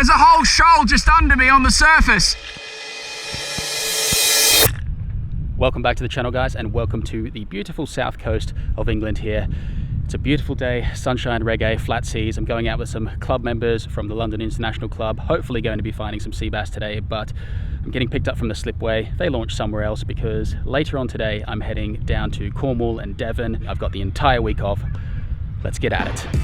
There's a whole shoal just under me on the surface. Welcome back to the channel, guys, and welcome to the beautiful south coast of England here. It's a beautiful day, sunshine, reggae, flat seas. I'm going out with some club members from the London International Club, hopefully going to be finding some sea bass today, but I'm getting picked up from the slipway. They launched somewhere else because later on today I'm heading down to Cornwall and Devon. I've got the entire week off. Let's get at it.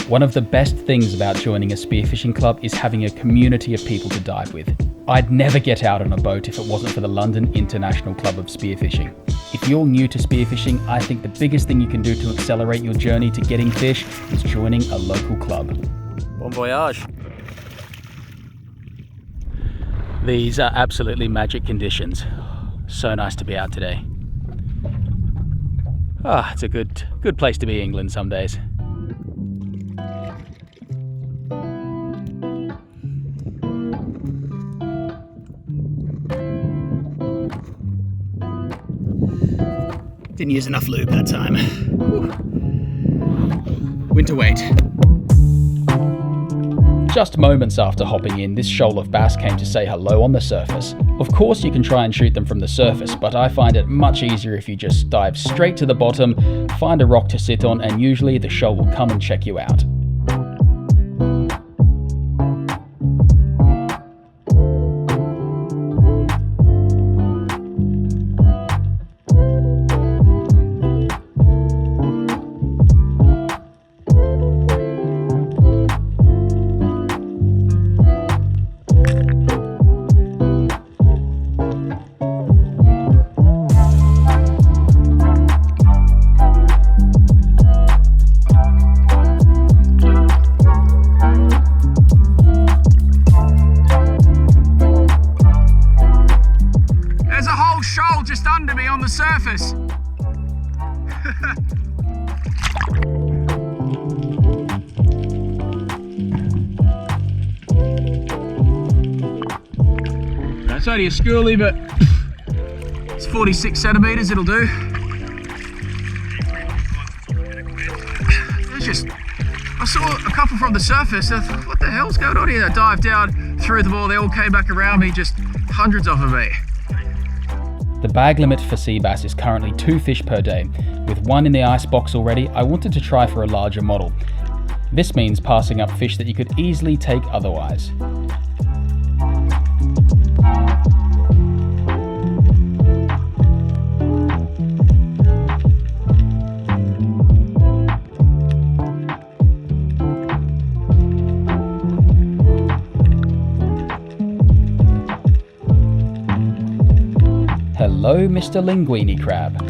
One of the best things about joining a spearfishing club is having a community of people to dive with. I'd never get out on a boat if it wasn't for the London International Club of Spearfishing. If you're new to spearfishing, I think the biggest thing you can do to accelerate your journey to getting fish is joining a local club. Bon voyage. These are absolutely magic conditions. So nice to be out today. It's a good place to be, England, some days. Didn't use enough lube that time. Whew. Winter weight. Just moments after hopping in, this shoal of bass came to say hello on the surface. Of course you can try and shoot them from the surface, but I find it much easier if you just dive straight to the bottom, find a rock to sit on, and usually the shoal will come and check you out. Just under me on the surface. It's only a schoolie, but it's 46 centimeters, it'll do. I saw a couple from the surface. I thought, what the hell's going on here? I dived down, threw them all, they all came back around me, just hundreds of them, mate. The bag limit for sea bass is currently 2 fish per day. With 1 in the ice box already, I wanted to try for a larger model. This means passing up fish that you could easily take otherwise. Hello, Mr. Linguini Crab.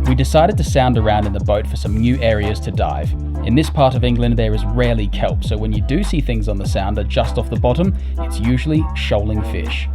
We decided to sound around in the boat for some new areas to dive. In this part of England there is rarely kelp, so when you do see things on the sounder just off the bottom, it's usually shoaling fish.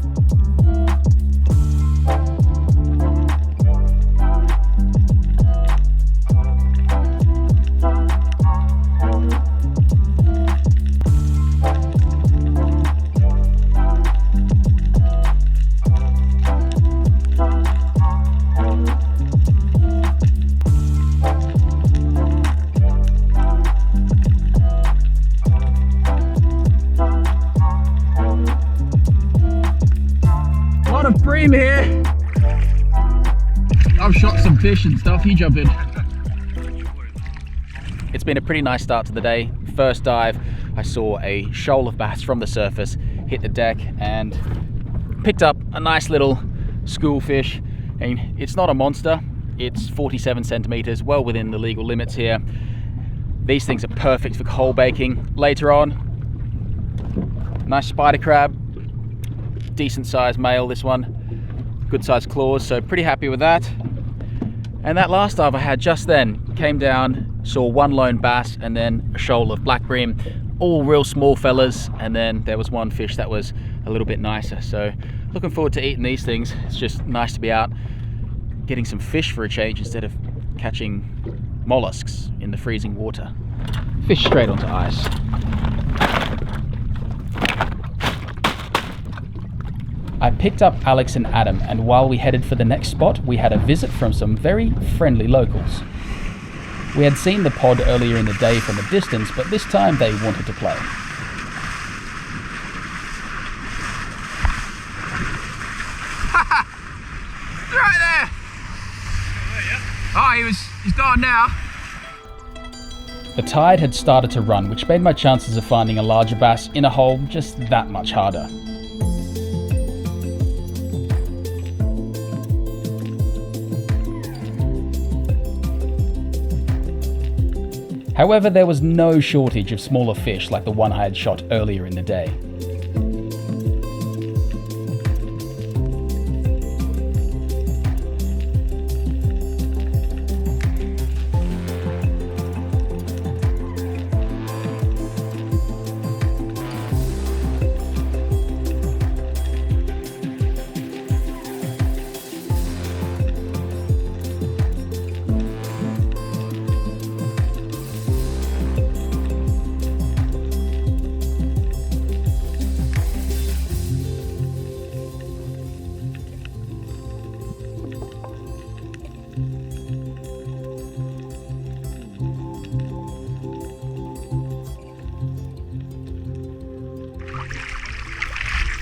Bream here. I've shot some fish and stuff, you jump in. It's been a pretty nice start to the day. First dive, I saw a shoal of bass from the surface, hit the deck and picked up a nice little school fish. And it's not a monster, it's 47 centimeters, well within the legal limits here. These things are perfect for coal baking. Later on, nice spider crab, decent sized male this one, good sized claws, so pretty happy with that. And that last dive I had just then, came down, saw 1 lone bass and then a shoal of black bream, all real small fellas, and then there was 1 fish that was a little bit nicer. So looking forward to eating these things. It's just nice to be out getting some fish for a change instead of catching mollusks in the freezing water. fish straight onto ice. I picked up Alex and Adam, and while we headed for the next spot, we had a visit from some very friendly locals. We had seen the pod earlier in the day from a distance, but this time they wanted to play. Right there! Oh, he's gone now. The tide had started to run, which made my chances of finding a larger bass in a hole just that much harder. However, there was no shortage of smaller fish like the one I had shot earlier in the day.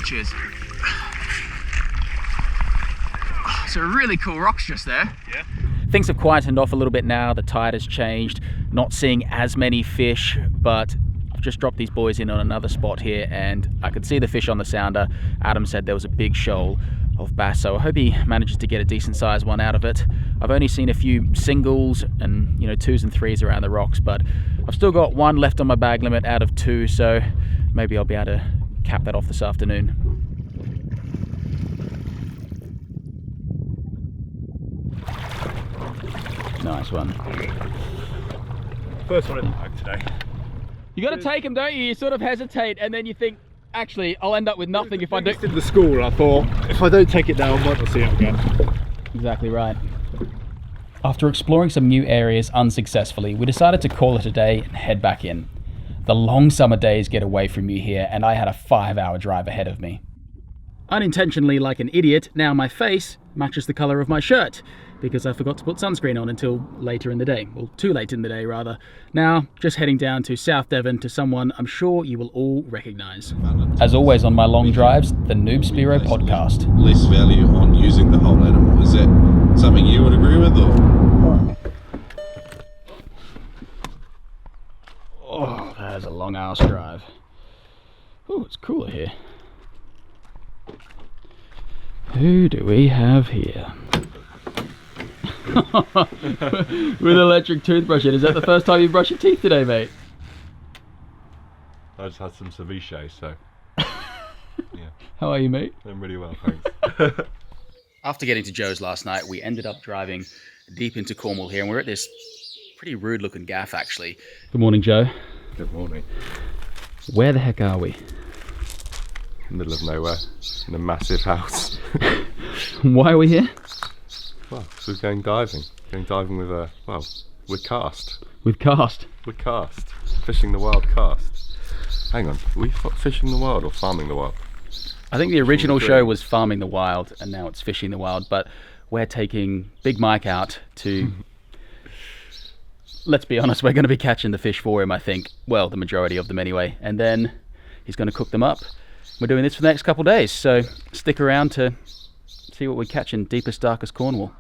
Cheers. So really cool rocks just there. Yeah. Things have quietened off a little bit now, the tide has changed, not seeing as many fish, but I've just dropped these boys in on another spot here and I could see the fish on the sounder. Adam said there was a big shoal of bass, so I hope he manages to get a decent sized one out of it. I've only seen a few singles and 2s and 3s around the rocks, but I've still got one left on my bag limit out of 2, so maybe I'll be able to cap that off this afternoon. Nice one. First one in the bag today. You got to take them, don't you? You sort of hesitate and then you think, actually, I'll end up with nothing if I don't. In the school, I thought, if I don't take it now, I might not see it again. Exactly right. After exploring some new areas unsuccessfully, we decided to call it a day and head back in. The long summer days get away from you here, and I had a 5-hour drive ahead of me. Unintentionally, like an idiot, now my face matches the colour of my shirt, because I forgot to put sunscreen on until later in the day. Well, too late in the day, rather. Now, just heading down to South Devon to someone I'm sure you will all recognise. As always on my long drives, the Noob Spearo podcast. Less value on using the whole animal. Is that something you would agree with, or? Oh, that is a long ass drive. Oh, it's cooler here. Who do we have here? With electric toothbrush in. Is that the first time you've brushed your teeth today, mate? I just had some ceviche, so yeah. How are you, mate? I'm really well, thanks. After getting to Joe's last night, we ended up driving deep into Cornwall here, and we're at this pretty rude looking gaff, actually. Good morning, Joe. Good morning. Where the heck are we? Middle of nowhere, in a massive house. Why are we here? Well, so we're going diving. Going diving with a, well, we're cast. With cast? We're cast. Fishing the wild cast. Hang on, are we fishing the wild or farming the wild? I think the original show was Farming the Wild, and now it's Fishing the Wild, but we're taking Big Mike out to... Let's be honest, we're going to be catching the fish for him, I think. Well, the majority of them anyway. And then he's going to cook them up. We're doing this for the next couple of days, so stick around to see what we catch in deepest, darkest Cornwall.